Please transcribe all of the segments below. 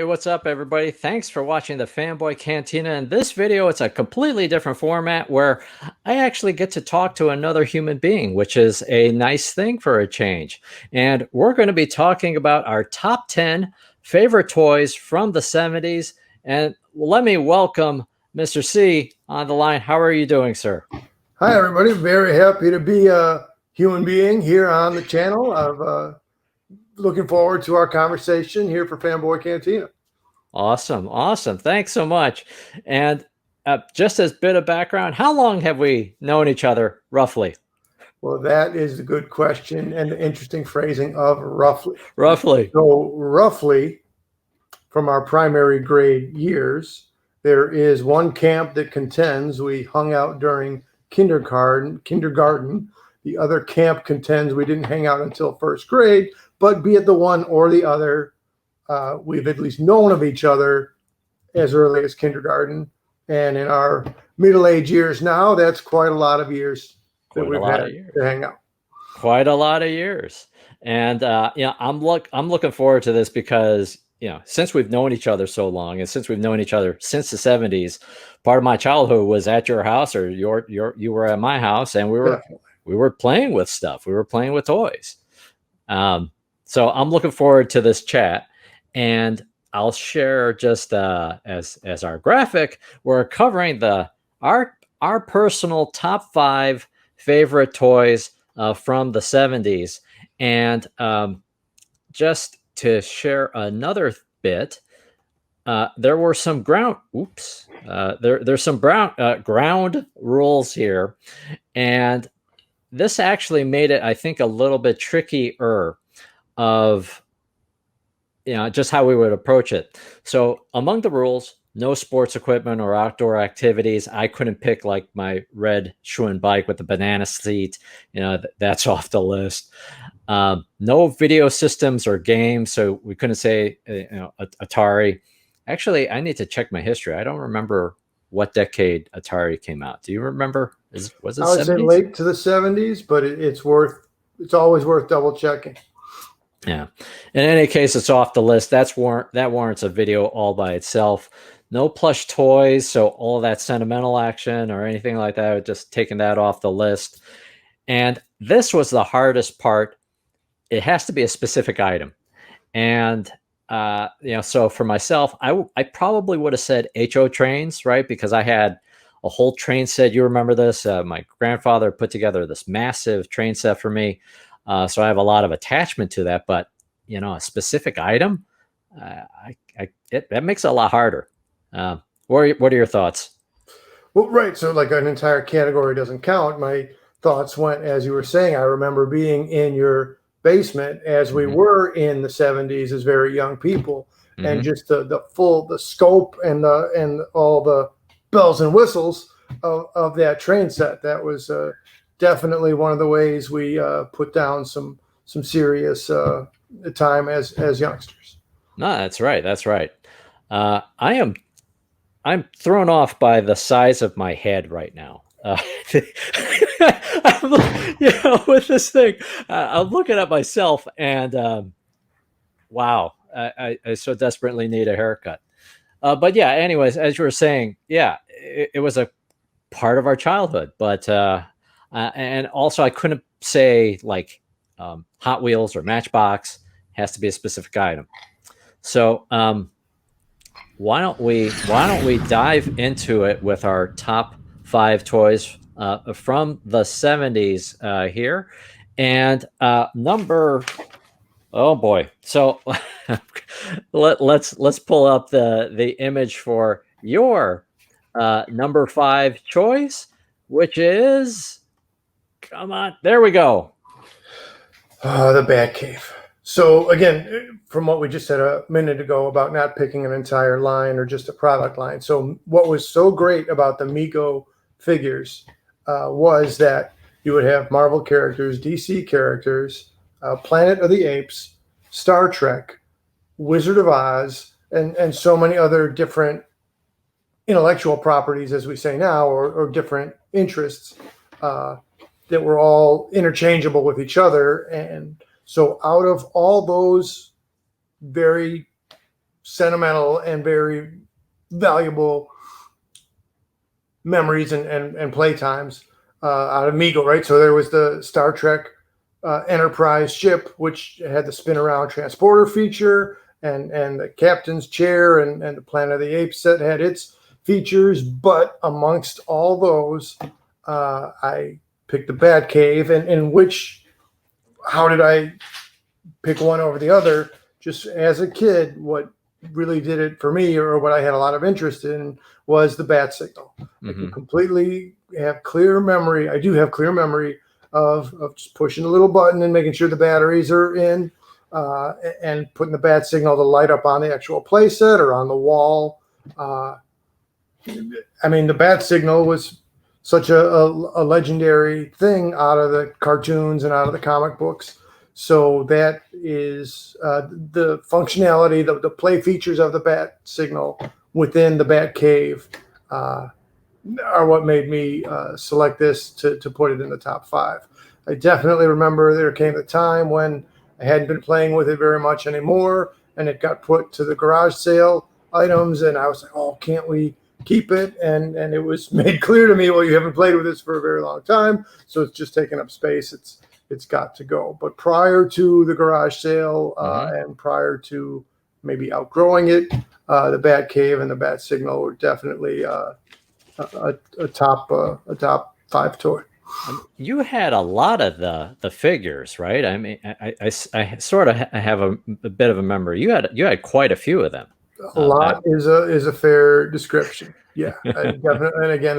what's up, everybody? Thanks for watching the Fanboy Cantina. In this video, it's a completely different format where I actually get to talk to another human being, which is a nice thing for a change. And we're going to be talking about our top 10 favorite toys from the 70s. And let me welcome Mr. C on the line. How are you doing, sir? Hi, everybody. Very happy to be a human being here on the channel. Looking forward to our conversation here for Fanboy Cantina. Awesome. Thanks so much. And just as a bit of background, how long have we known each other, roughly? Well, that is a good question and the interesting phrasing of roughly. Roughly. So roughly, from our primary grade years, there is one camp that contends we hung out during kindergarten. The other camp contends we didn't hang out until first grade, but be it the one or the other, we've at least known of each other as early as kindergarten. And in our middle-aged years now, that's quite a lot of years that we've had to hang out. Quite a lot of years. And I'm looking forward to this because since we've known each other so long, and since we've known each other since the 70s, part of my childhood was at your house, or you were at my house, and we were playing with stuff. We were playing with toys. So I'm looking forward to this chat, and I'll share just as our graphic, we're covering our personal top 5 favorite toys from the 70s. And just to share another bit, there were some ground rules here, and this actually made it, I think, a little bit trickier of just how we would approach it. So among the rules, no sports equipment or outdoor activities. I couldn't pick like my red Shogun bike with the banana seat. That's off the list. No video systems or games. So we couldn't say, Atari. Actually, I need to check my history. I don't remember what decade Atari came out. Do you remember? Was it 70s? I would say late to the 70s, but it's always worth double checking. Yeah. In any case, it's off the list. That warrants a video all by itself. No plush toys, so all that sentimental action or anything like that, just taking that off the list. And this was the hardest part. It has to be a specific item. And so for myself, I probably would have said HO trains, right? Because I had a whole train set. You remember this? My grandfather put together this massive train set for me. So I have a lot of attachment to that, but a specific item, that makes it a lot harder. What are your thoughts? Well, right. So like an entire category doesn't count. My thoughts went, as you were saying, I remember being in your basement as we were in the 70s as very young people, and just the scope and all the bells and whistles of that train set. That was definitely one of the ways we put down some serious time as youngsters. No, that's right. I'm thrown off by the size of my head right now. With this thing, I'm looking at myself, and wow, I so desperately need a haircut. But yeah, anyways, as you were saying, it was a part of our childhood, but and also I couldn't say like Hot Wheels or Matchbox. Has to be a specific item. So why don't we dive into it with our top 5 toys from the 70s here, and oh boy, so let's pull up the image for your number 5 choice, which is, come on, there we go. The Batcave. So again, from what we just said a minute ago about not picking an entire line or just a product line. So what was so great about the Mego figures was that you would have Marvel characters, DC characters, Planet of the Apes, Star Trek, Wizard of Oz, and so many other different intellectual properties, as we say now, or different interests that were all interchangeable with each other. And so out of all those very sentimental and very valuable memories and playtimes out of Mego, right? So there was the Star Trek Enterprise ship, which had the spin around transporter feature, and the captain's chair, and the Planet of the Apes set had its features. But amongst all those, I picked the Bat Cave, and how did I pick one over the other? Just as a kid, what really did it for me, or what I had a lot of interest in, was the bat signal. I can completely have clear memory. I do have clear memory of just pushing a little button and making sure the batteries are in, and putting the bat signal to light up on the actual play set or on the wall. I mean, the bat signal was such a legendary thing out of the cartoons and out of the comic books. So that is the functionality, the play features of the bat signal within the Bat Cave are what made me select this to put it in the top 5. I definitely remember there came a time when I hadn't been playing with it very much anymore, and it got put to the garage sale items, and I was like, oh, can't we keep it? And it was made clear to me, well, you haven't played with this for a very long time, so it's just taking up space. It's got to go. But prior to the garage sale and prior to maybe outgrowing it, the Bat Cave and the Bat Signal were definitely a top 5 toy. You had a lot of the figures, right? I mean, I sort of have a bit of a memory. You had quite a few of them. A lot is a fair description. Yeah, definitely. And again,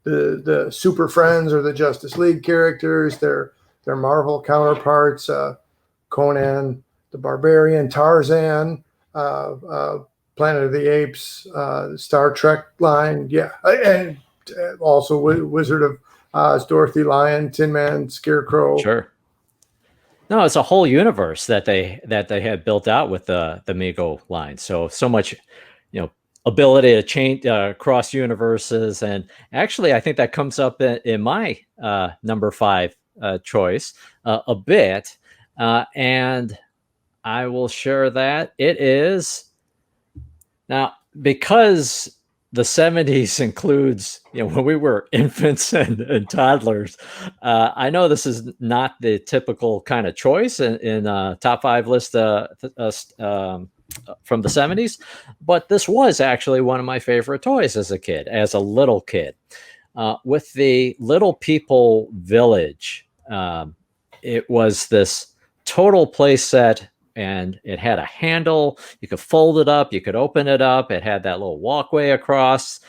the Super Friends or the Justice League characters, their Marvel counterparts, Conan the Barbarian, Tarzan, Planet of the Apes, Star Trek line, yeah, and also Wizard of Oz, Dorothy, Lion, Tin Man, Scarecrow. Sure. No, it's a whole universe that they had built out with the Mego line. So much, ability to change cross universes, and actually, I think that comes up in my number 5 choice a bit, and I will share that it is now, because the 70s includes, when we were infants and toddlers. I know this is not the typical kind of choice in top 5 list from the 70s, but this was actually one of my favorite toys as a little kid. With the Little People Village, it was this total play set, and it had a handle. You could fold it up. You could open it up. It had that little walkway across.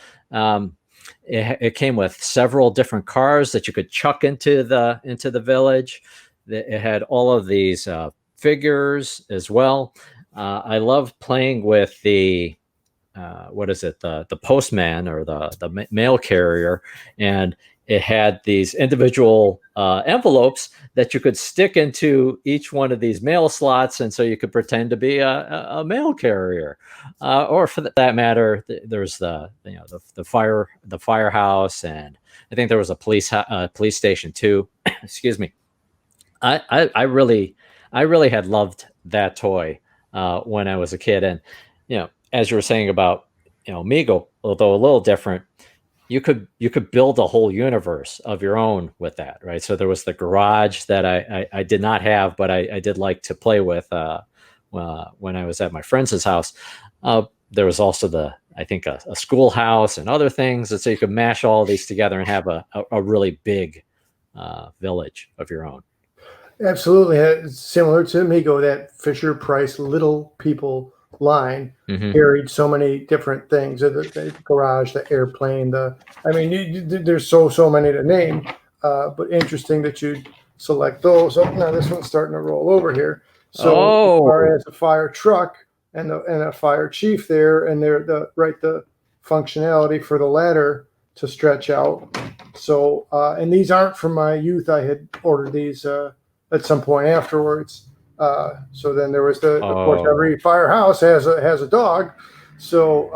It came with several different cars that you could chuck into the village. It had all of these figures as well. I love playing with the the postman or the mail carrier, and it had these individual envelopes that you could stick into each one of these mail slots, and so you could pretend to be a mail carrier, or for that matter, there's the firehouse, and I think there was a police station too. Excuse me. I really had loved that toy when I was a kid, and as you were saying about Mego, although a little different. You could build a whole universe of your own with that, right? So there was the garage that I did not have, but I did like to play with when I was at my friend's house. There was also I think a schoolhouse and other things, and so you could mash all these together and have a really big village of your own. Absolutely, it's similar to Mego, that Fisher Price Little People line carried so many different things. The garage, the airplane, there's so many to name, but interesting that you select those. Oh, now this one's starting to roll over here. So as far as a fire truck and a fire chief there, and the functionality for the ladder to stretch out. So and these aren't from my youth. I had ordered these at some point afterwards. So then there was of course, every firehouse has a dog. So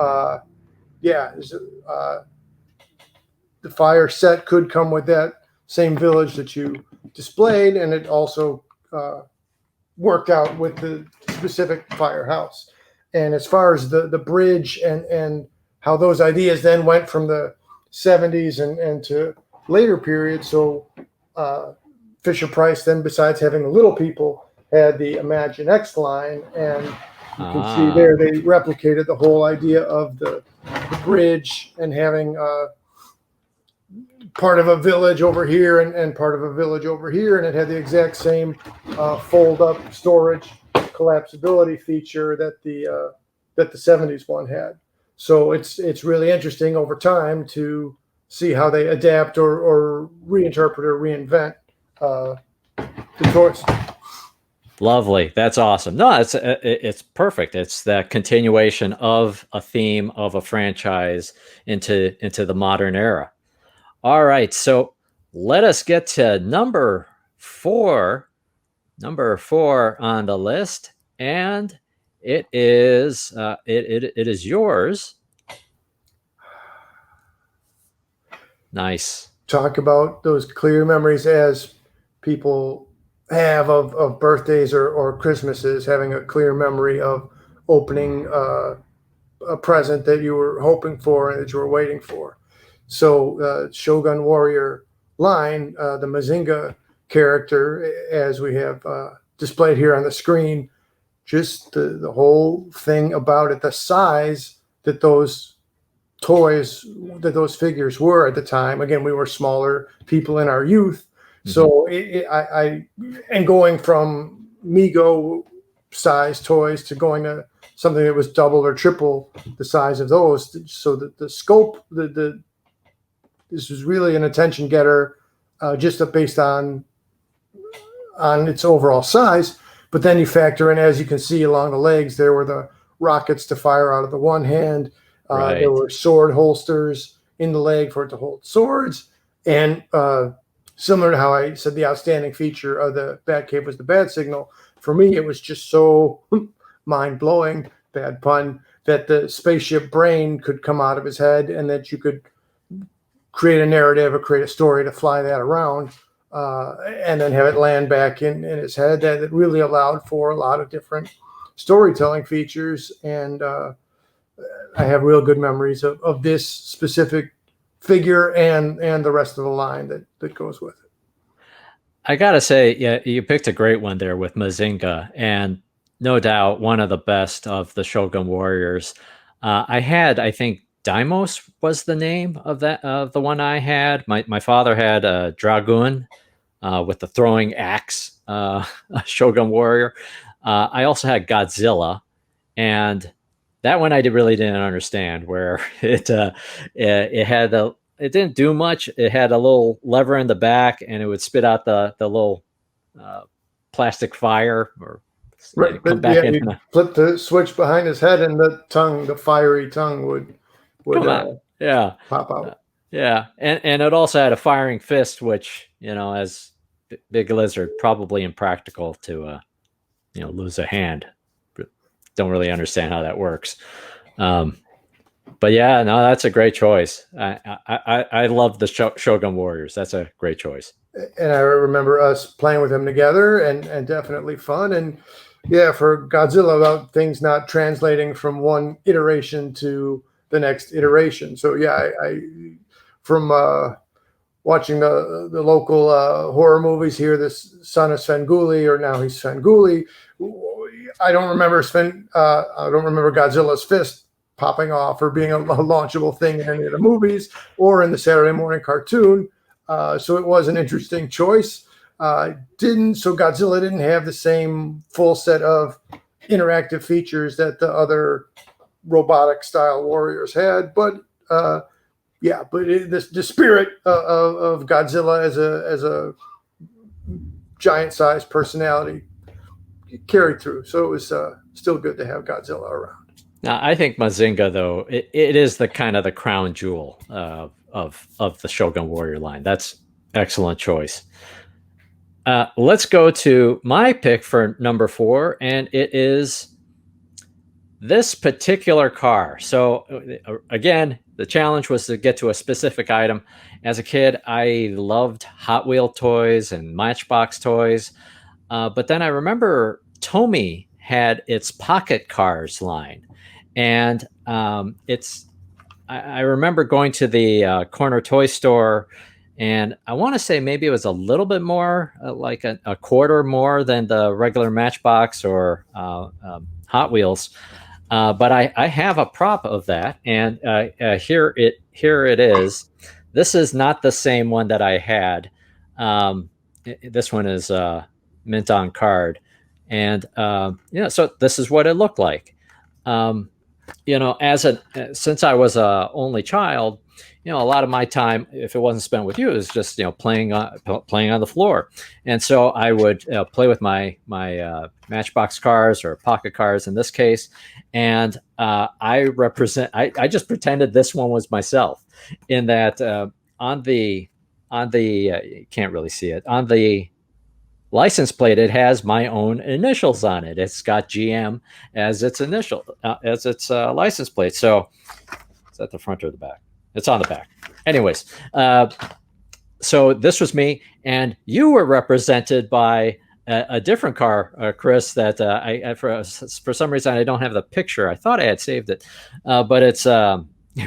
the fire set could come with that same village that you displayed, and it also worked out with the specific firehouse. And as far as the bridge and how those ideas then went from the 70s and to later periods. So Fisher Price then, besides having the Little People, had the Imagine X line, and you can see there they replicated the whole idea of the bridge and having part of a village over here and part of a village over here, and it had the exact same fold-up storage collapsibility feature that the 70s one had. So it's really interesting over time to see how they adapt or reinterpret or reinvent the toys. Lovely. That's awesome. No, it's perfect. It's the continuation of a theme of a franchise into the modern era. All right, so let us get to number four on the list, and it is it is yours. Nice. Talk about those clear memories as people have of birthdays or Christmases, having a clear memory of opening a present that you were hoping for and that you were waiting for. So Shogun Warrior line, the Mazinga character, as we have displayed here on the screen, just the whole thing about it, the size that those toys, that those figures were at the time. Again, we were smaller people in our youth. So and going from Mego size toys to going to something that was double or triple the size of those, so that the scope, this was really an attention getter, just based on its overall size. But then you factor in, as you can see along the legs, there were the rockets to fire out of the one hand. Right. There were sword holsters in the leg for it to hold swords, and similar to how I said the outstanding feature of the Batcave was the bat signal, for me it was just so mind-blowing, bad pun, that the spaceship brain could come out of his head and that you could create a narrative or create a story to fly that around and then have it land back in his head. That it really allowed for a lot of different storytelling features, and I have real good memories of this specific figure and the rest of the line that goes with it. I gotta say, yeah, you picked a great one there with Mazinga, and no doubt one of the best of the Shogun Warriors. I think Daimos was the name of the one I had. My father had a Dragoon with the throwing axe, a Shogun Warrior. I also had Godzilla, and that one I really didn't understand, where it had it didn't do much. It had a little lever in the back, and it would spit out the little plastic fire, or right. Come back in. You flip the switch behind his head, and the fiery tongue would pop out. Yeah, and it also had a firing fist, which, as Big Lizard, probably impractical to lose a hand. Don't really understand how that works. But yeah, no, that's a great choice. I love the Shogun Warriors. That's a great choice. And I remember us playing with them together, and definitely fun. And yeah, for Godzilla, about things not translating from one iteration to the next iteration. So yeah, I from watching the local horror movies here, this son of Svengoolie, or now he's Svengoolie. I don't remember Godzilla's fist popping off or being a launchable thing in any of the movies or in the Saturday morning cartoon. So it was an interesting choice. So Godzilla didn't have the same full set of interactive features that the other robotic style warriors had. But the spirit of Godzilla as a giant sized personality carried through. So it was still good to have Godzilla around. Now, I think Mazinga, though, it is the kind of the crown jewel of the Shogun Warrior line. That's excellent choice. Let's go to my pick for number 4, and it is this particular car. So again, the challenge was to get to a specific item. As a kid, I loved Hot Wheel toys and Matchbox toys. But then I remember Tomy had its Pocket Cars line, and I remember going to the corner toy store, and I want to say maybe it was a little bit more, like a quarter more than the regular Matchbox or Hot Wheels. But I have a prop of that, and here it is. This is not the same one that I had. This one is mint on card, and so this is what it looked like. Since I was a only child, a lot of my time, if it wasn't spent with you, it was just playing on the floor. And so I would play with my Matchbox cars or Pocket Cars in this case, and I just pretended this one was myself, in that on the you can't really see it, on the license plate, it has my own initials on it. It's got GM as its license plate. So is that the front or the back? It's on the back. Anyways, so this was me, and you were represented by a different car, Chris, that I for some reason I don't have the picture. I thought I had saved it, but it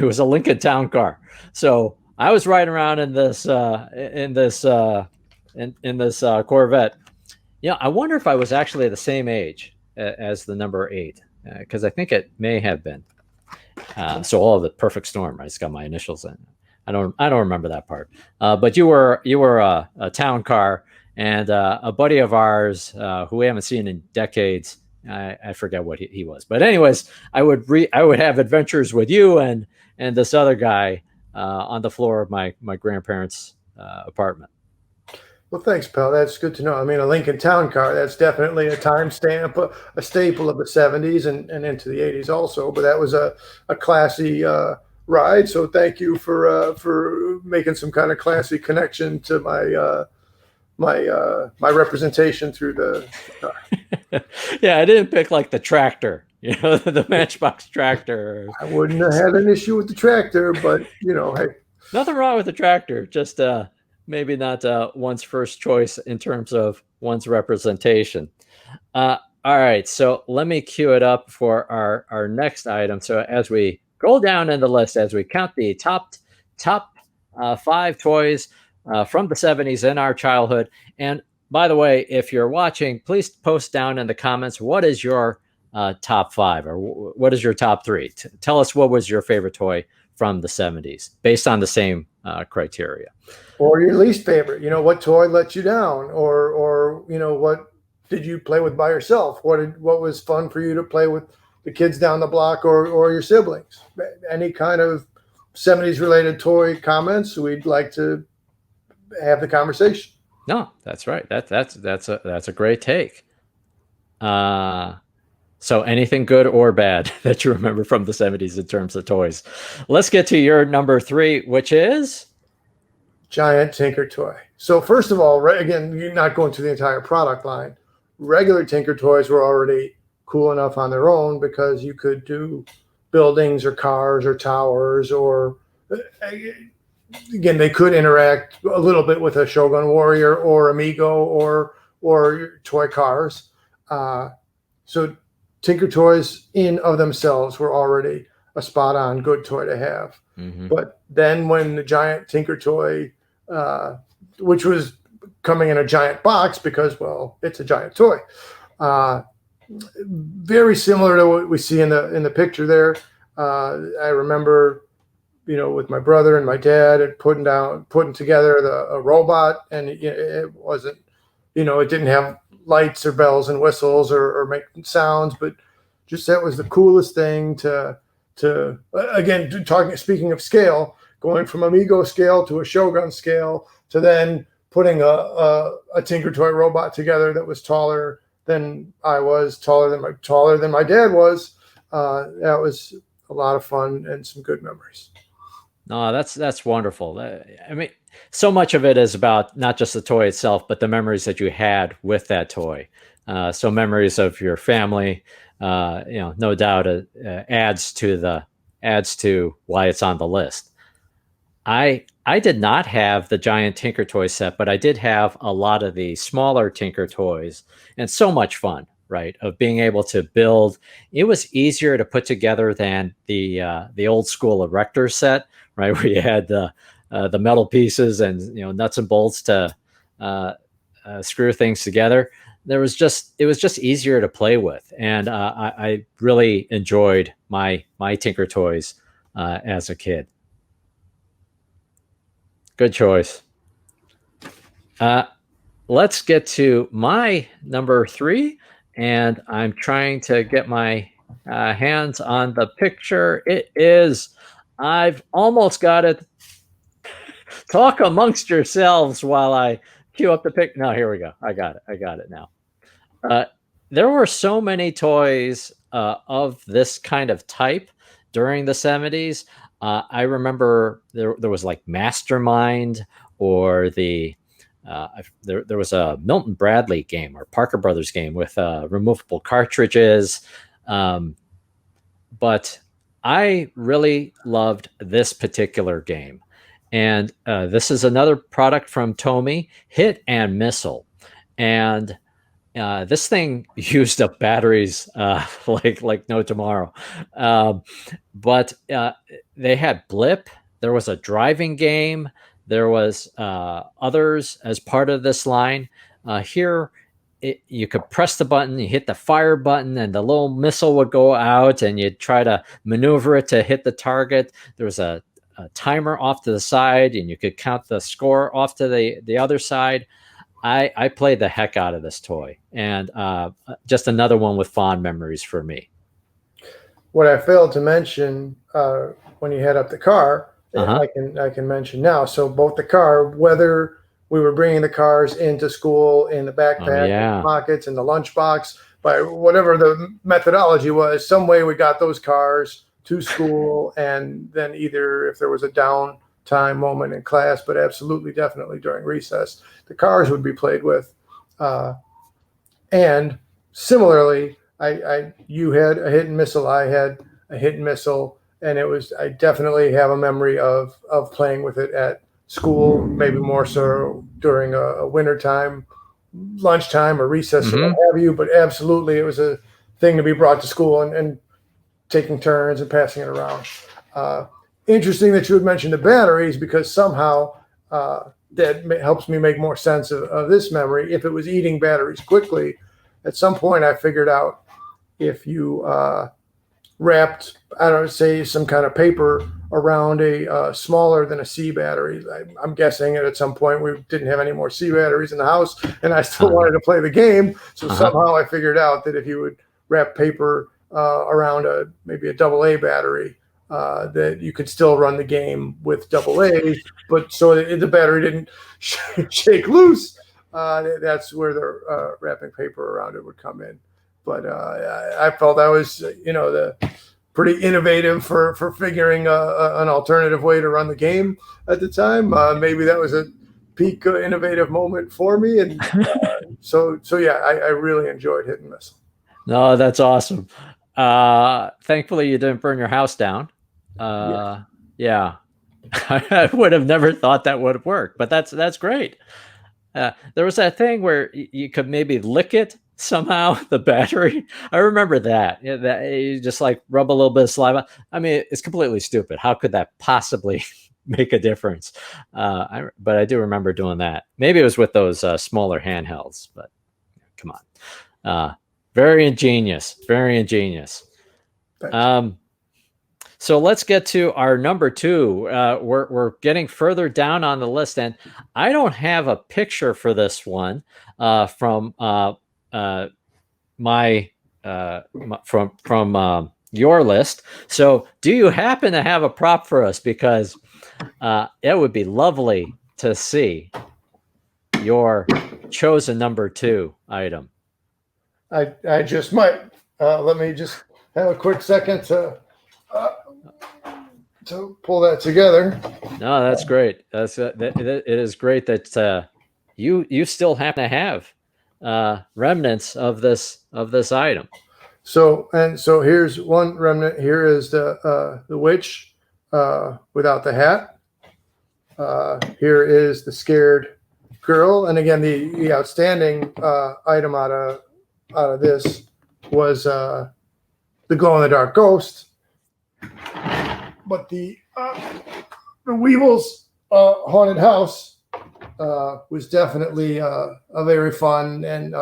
was a Lincoln Town car. So I was riding around in this Corvette. I wonder if I was actually the same age as the number 8, because I think it may have been. So all of the Perfect Storm, right? It's got my initials in. I don't remember that part. But you were a town car, and a buddy of ours who we haven't seen in decades. I forget what he was, but anyways, I would have adventures with you and this other guy on the floor of my grandparents' apartment. Well, thanks, pal. That's good to know. I mean, a Lincoln Town car, that's definitely a timestamp, a staple of the 70s and into the 80s also. But that was a classy ride. So thank you for making some kind of classy connection to my representation through the car. Yeah, I didn't pick like the tractor, the Matchbox tractor. I wouldn't have had an issue with the tractor, but hey. Nothing wrong with the tractor, just maybe not one's first choice in terms of one's representation. All right, so let me cue it up for our next item. So as we go down in the list, as we count the top 5 toys from the 70s in our childhood. And by the way, if you're watching, please post down in the comments, what is your top 5, or what is your top 3? Tell us what was your favorite toy from the 70s based on the same criteria. Or your least favorite, what toy let you down, or what did you play with by yourself? What was fun for you to play with the kids down the block or your siblings? Any kind of 70s related toy comments, we'd like to have the conversation. No, that's right. That's a great take. So anything good or bad that you remember from the 70s in terms of toys. Let's get to your number 3, which is Giant Tinker Toy. So first of all, again, you're not going through the entire product line. Regular Tinker Toys were already cool enough on their own because you could do buildings or cars or towers, or again, they could interact a little bit with a Shogun Warrior or a Mego or toy cars. So Tinker Toys in of themselves were already a spot on good toy to have. Mm-hmm. But then when the Giant Tinker Toy, which was coming in a giant box because, well, it's a giant toy, very similar to what we see in the picture there. I remember, with my brother and my dad and putting together a robot, and it wasn't, it didn't have lights or bells and whistles or make sounds, but just that was the coolest thing to again, speaking of scale, going from a Mego scale to a Shogun scale to then putting a Tinker Toy robot together that was taller than I was, taller than my dad was. That was a lot of fun and some good memories. No, that's wonderful. I mean, so much of it is about not just the toy itself, but the memories that you had with that toy. So memories of your family, no doubt adds to why it's on the list. I did not have the giant Tinker Toy set, but I did have a lot of the smaller Tinker Toys, and so much fun. right? Of being able to build. It was easier to put together than the old school erector set, right? Where you had the metal pieces and nuts and bolts to screw things together. It was just easier to play with, and I really enjoyed my Tinker Toys as a kid. Good choice. Let's get to my number 3, and I'm trying to get my hands on the picture. It is. I've almost got it. Talk amongst yourselves while I cue up the pic. No, here we go. I got it now. There were so many toys of this kind of type during the 70s. I remember there was like Mastermind, or there was a Milton Bradley game or Parker Brothers game with removable cartridges. But I really loved this particular game. And this is another product from Tomy, Hit and Missile. And this thing used up batteries like no tomorrow. But they had Blip. There was a driving game. There was others as part of this line. Here, you could press the button, you hit the fire button, and the little missile would go out, and you'd try to maneuver it to hit the target. There was a timer off to the side, and you could count the score off to the other side. I played the heck out of this toy, and just another one with fond memories for me. What I failed to mention when you head up the car, I can mention now. So both the car, whether we were bringing the cars into school in the backpack, in the pockets, in the lunchbox, by whatever the methodology was, some way we got those cars to school, and then either if there was a downtime moment in class, but absolutely, definitely during recess, the cars would be played with. And similarly, you had a Hit and Missile, I had a Hit and Missile, and I definitely have a memory of playing with it at school, maybe more so during a wintertime, lunchtime, or recess, or what have you. But absolutely, it was a thing to be brought to school and taking turns and passing it around. Interesting that you would mention the batteries, because somehow that helps me make more sense of this memory. If it was eating batteries quickly, at some point I figured out if you wrapped, I don't know, say some kind of paper around a smaller than a C battery. I'm guessing at some point we didn't have any more C batteries in the house, and I still wanted to play the game. So somehow I figured out that if you would wrap paper around maybe a AA battery, that you could still run the game with AA, but so the battery didn't shake loose. That's where the wrapping paper around it would come in. But I felt that was, the pretty innovative for figuring an alternative way to run the game at the time. Maybe that was a peak innovative moment for me, and so yeah, I really enjoyed Hit and Missile. No, that's awesome. Thankfully, you didn't burn your house down. Yeah. I would have never thought that would work, but that's great. There was that thing where you could maybe lick it somehow, the battery. I remember that. That you just like rub a little bit of saliva. I mean, it's completely stupid. How could that possibly make a difference? But I do remember doing that. Maybe it was with those smaller handhelds, but come on. Very ingenious. Very ingenious. So let's get to our number 2. We're getting further down on the list, and I don't have a picture for this one from your list. So do you happen to have a prop for us? Because it would be lovely to see your chosen number 2 item. I just might. Let me just have a quick second to pull that together. No, that's great. It is great that you still happen to have remnants of this item. So here's one remnant. Here is the witch without the hat. Here is the scared girl, and again the outstanding item out of out of this was the glow in the dark ghost, but the Weevils haunted house was definitely a very fun and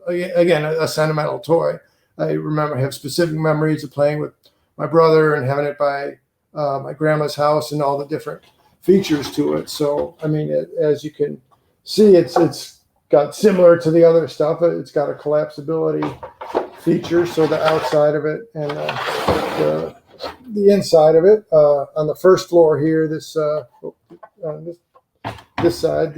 again a sentimental toy. I remember I have specific memories of playing with my brother and having it by my grandma's house and all the different features to it. So I mean, as you can see, it's got similar to the other stuff. It's got a collapsibility feature, so the outside of it and the inside of it. On the first floor here, this side,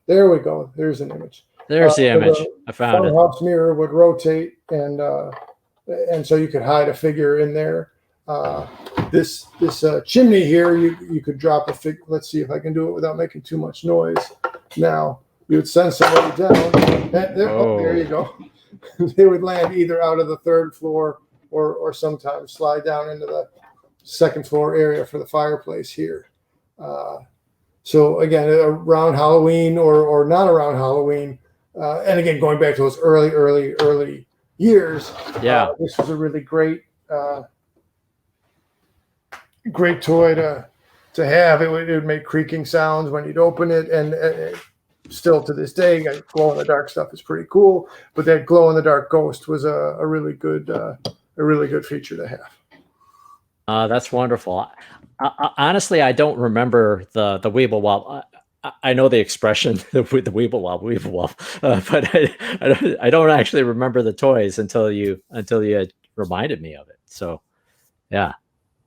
there we go. There's an image. There's the image. I found it. Funhouse mirror would rotate, and so you could hide a figure in there. This chimney here, you could drop a figure. Let's see if I can do it without making too much noise. Now you would send somebody down. There you go. They would land either out of the third floor or sometimes slide down into the second floor area for the fireplace here. So again, around Halloween or not around Halloween, and again going back to those early years, this was a really great toy to have. It would make creaking sounds when you'd open it, and still to this day, glow in the dark stuff is pretty cool. But that glow in the dark ghost was a really good feature to have. That's wonderful. Honestly, I don't remember the Weevil Wobble. I know the expression, the Weevil Wobble, but I don't actually remember the toys until you reminded me of it. So, yeah,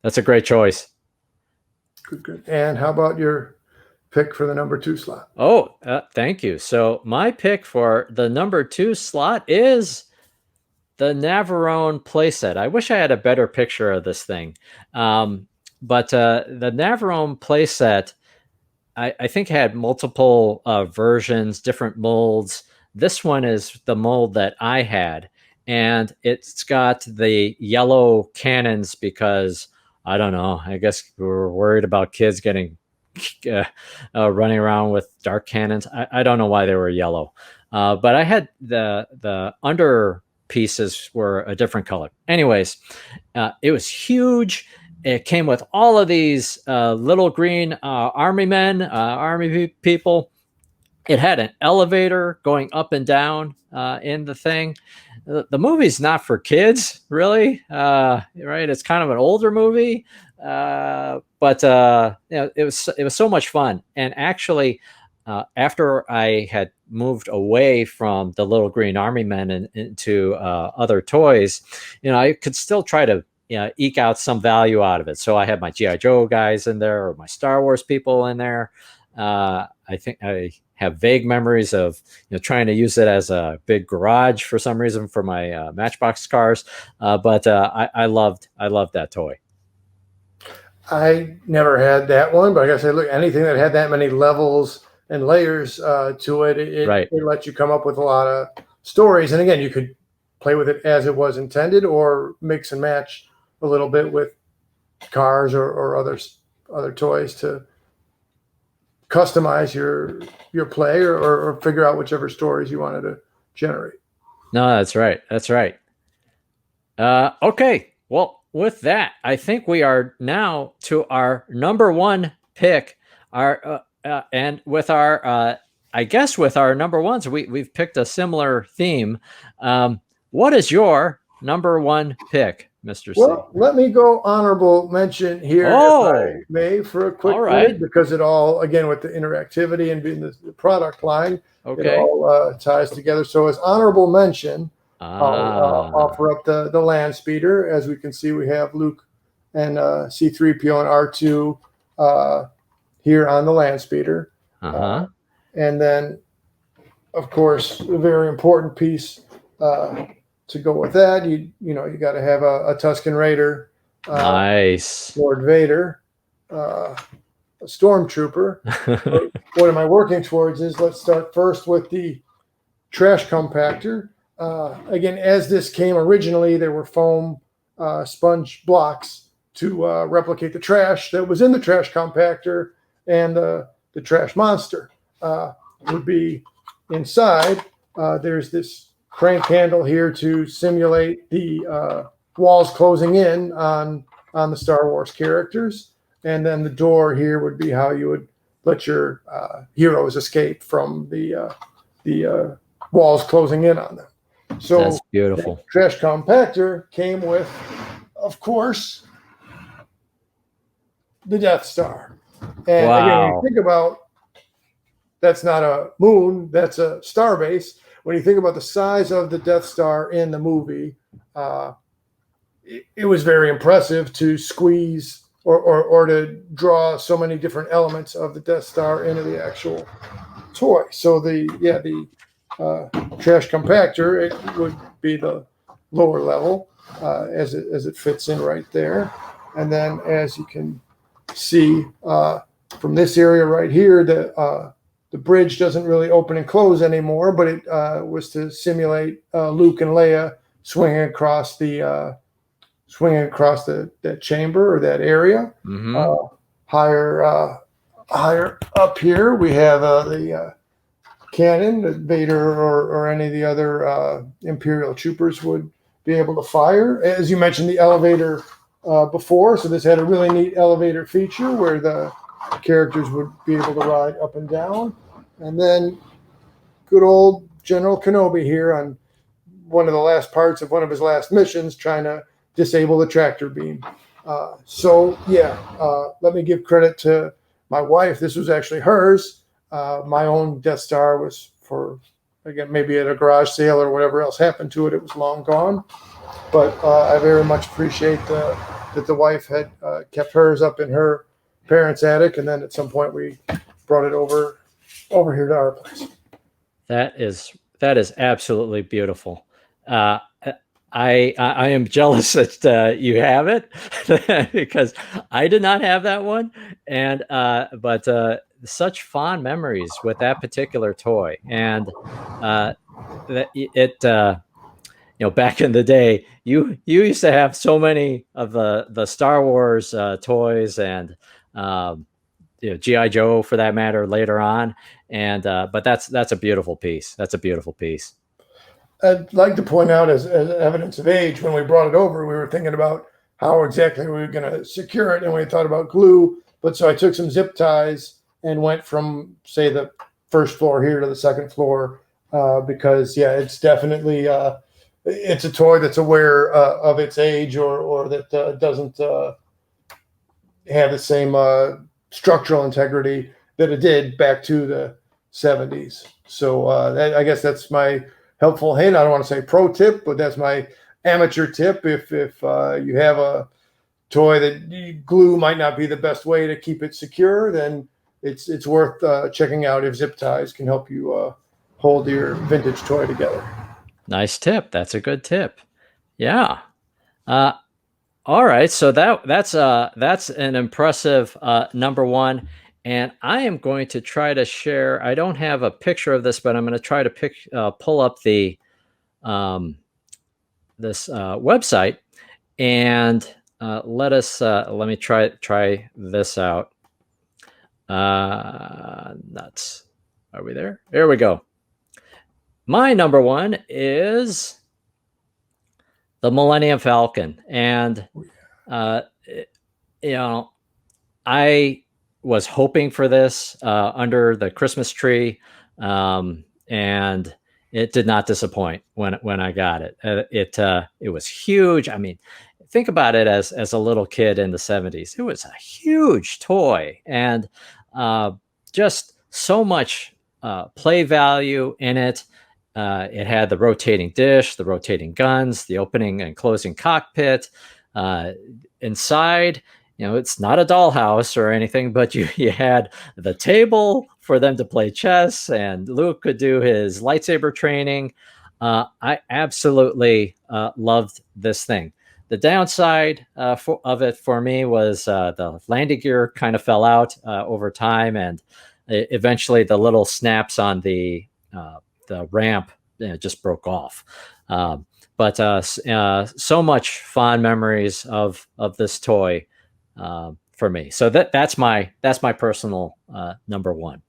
that's a great choice. Good. And how about your pick for the number 2 slot? Oh, thank you. So my pick for the number 2 slot is the Navarone playset. I wish I had a better picture of this thing. But the Navarone playset, I think had multiple versions, different molds. This one is the mold that I had, and it's got the yellow cannons because, I don't know, I guess we were worried about kids getting running around with dark cannons. I don't know why they were yellow, but I had the under pieces were a different color. Anyways, it was huge. It came with all of these little green army men, army people. It had an elevator going up and down in the thing. The movie's not for kids, really, right? It's kind of an older movie, but it was so much fun. And actually, after I had moved away from the little green army men and into other toys, I could still try to eke out some value out of it. So I had my G.I. Joe guys in there, or my Star Wars people in there. I think I have vague memories of trying to use it as a big garage for some reason for my Matchbox cars. But I loved that toy. I never had that one, but I guess look, anything that had that many levels and layers to it, it let you come up with a lot of stories. And again, you could play with it as it was intended, or mix and match a little bit with cars or other toys to customize your play or figure out whichever stories you wanted to generate. No, that's right. That's right. Okay. Well, with that, I think we are now to our number 1 pick. And with our, I guess with our number ones, we've picked a similar theme. What is your number 1 pick, Mr. C? Well, let me go honorable mention here, if I may, for a quick minute, because it all, again, with the interactivity and being the product line, it all ties together. So as honorable mention, I'll offer up the land speeder. As we can see, we have Luke and C-3PO and R2 here on the land speeder. And then, of course, a very important piece to go with that, you got to have a Tusken Raider, nice, Lord Vader, a Stormtrooper. What am I working towards? Let's start first with the trash compactor. Again, as this came originally, there were foam sponge blocks to replicate the trash that was in the trash compactor, and the trash monster would be inside. There's this crank handle here to simulate the walls closing in on the Star Wars characters. And then the door here would be how you would let your heroes escape from the walls closing in on them. So That's beautiful. the trash compactor came with, of course, the Death Star. And again, when you think about, that's not a moon, that's a star base. When you think about the size of the Death Star in the movie, it was very impressive to squeeze or to draw so many different elements of the Death Star into the actual toy. So the trash compactor, it would be the lower level as it fits in right there. And then as you can see from this area right here, the bridge doesn't really open and close anymore, but it was to simulate Luke and Leia swinging across that chamber or that area. Mm-hmm. Higher up here, we have the cannon that Vader or any of the other Imperial troopers would be able to fire. As you mentioned, the elevator before, so this had a really neat elevator feature where the characters would be able to ride up and down. And then good old General Kenobi here on one of the last parts of one of his last missions, trying to disable the tractor beam. Let me give credit to my wife. This was actually hers. My own Death Star was for, again, maybe at a garage sale or whatever else happened to it. It was long gone. But I very much appreciate that the wife had kept hers up in her parents' attic, and then at some point we brought it over here to our place. That is absolutely beautiful. I am jealous that you have it because I did not have that one, and but such fond memories with that particular toy, and back in the day, you used to have so many of the Star Wars toys and G.I. Joe for that matter later on, and but that's a beautiful piece. That's a beautiful piece. I'd like to point out as evidence of age, when we brought it over, we were thinking about how exactly we were going to secure it, and we thought about glue. But so I took some zip ties and went from, say, the first floor here to the second floor because, it's definitely it's a toy that's aware of its age or that doesn't have the same structural integrity that it did back to the 70s. So I guess that's my helpful hint. I don't want to say pro tip, but that's my amateur tip. If you have a toy that glue might not be the best way to keep it secure, then it's worth checking out if zip ties can help you hold your vintage toy together. Nice tip. That's a good tip. Yeah. All right. So that's an impressive number one. And I am going to try to share. I don't have a picture of this, but I'm going to try to pull up the this website and let me try this out. Nuts. Are we there? There we go. My number one is the Millennium Falcon, and I was hoping for this under the Christmas tree, and it did not disappoint when I got it. It was huge. I mean, think about it as a little kid in the 70s. It was a huge toy, and just so much play value in it. It had the rotating dish, the rotating guns, the opening and closing cockpit. Inside, it's not a dollhouse or anything, but you had the table for them to play chess, and Luke could do his lightsaber training. I absolutely loved this thing. The downside of it for me was the landing gear kind of fell out over time, and eventually the little snaps on the ramp just broke off. But so much fond memories of this toy for me. So that's my personal number one.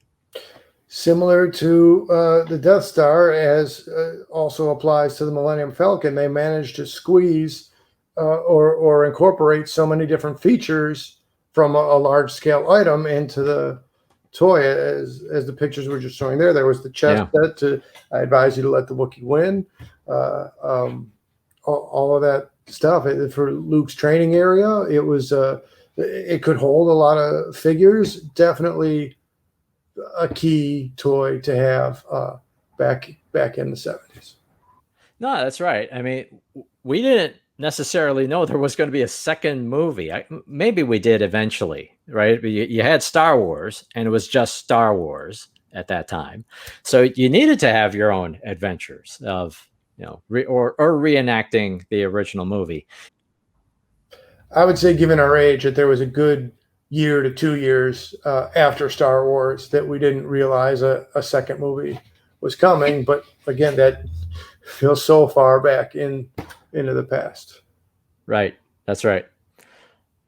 Similar to the Death Star, as also applies to the Millennium Falcon, they managed to squeeze or incorporate so many different features from a large scale item into the toy. As the pictures were just showing there was the chest set to, I advise you to let the Wookiee win. All of that stuff for Luke's training area. It was it could hold a lot of figures. Definitely a key toy to have back in the 70s. No, that's right. I mean, we didn't necessarily know there was going to be a second movie. Maybe we did eventually, right? You had Star Wars, and it was just Star Wars at that time, so you needed to have your own adventures of, you know, or reenacting the original movie. I would say, given our age, that there was a good year to 2 years after Star Wars that we didn't realize a second movie was coming. But again, that feels so far back into the past. Right. That's right.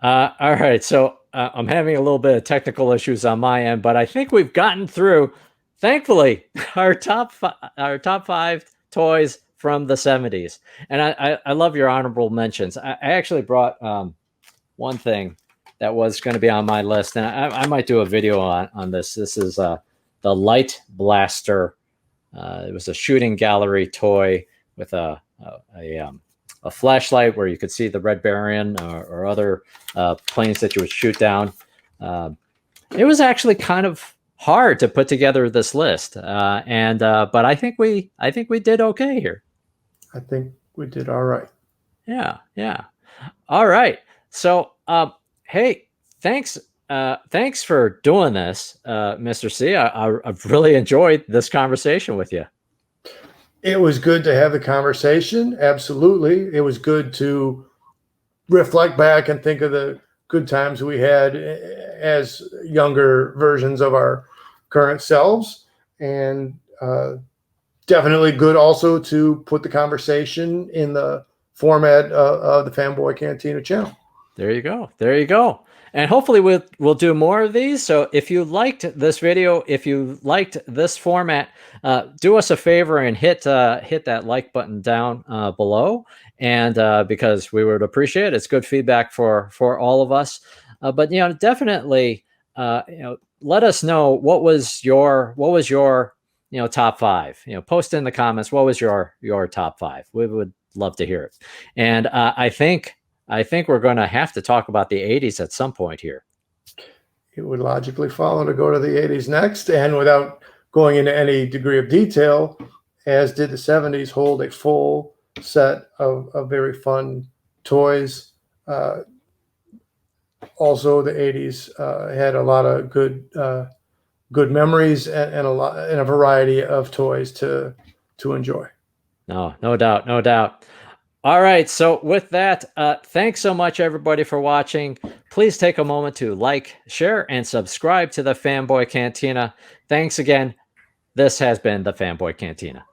All right. So I'm having a little bit of technical issues on my end, but I think we've gotten through, thankfully, our top 5 toys from the 70s. And I love your honorable mentions. I actually brought one thing that was going to be on my list, and I might do a video on this. This is the Light Blaster. It was a shooting gallery toy with a flashlight where you could see the Red Baron or other planes that you would shoot down. It was actually kind of hard to put together this list, but I think we did okay here. I think we did all right. Yeah. All right. So, hey, thanks for doing this, Mr. C. I've really enjoyed this conversation with you. It was good to have the conversation. Absolutely. It was good to reflect back and think of the good times we had as younger versions of our current selves. And definitely good also to put the conversation in the format of the Fanboy Cantina channel. There you go. And hopefully we'll do more of these. So if you liked this video, if you liked this format, do us a favor and hit that like button down below. And because we would appreciate it. It's good feedback for all of us. But definitely let us know what was your top 5. Post in the comments what was your top 5. We would love to hear it. And I think we're going to have to talk about the 80s at some point here. It would logically follow to go to the 80s next, and without going into any degree of detail, as did the 70s, hold a full set of very fun toys. Also, the 80s had a lot of good memories and a variety of toys to enjoy. No doubt. All right. So with that, thanks so much, everybody, for watching. Please take a moment to like, share, and subscribe to the Fanboy Cantina. Thanks again. This has been the Fanboy Cantina.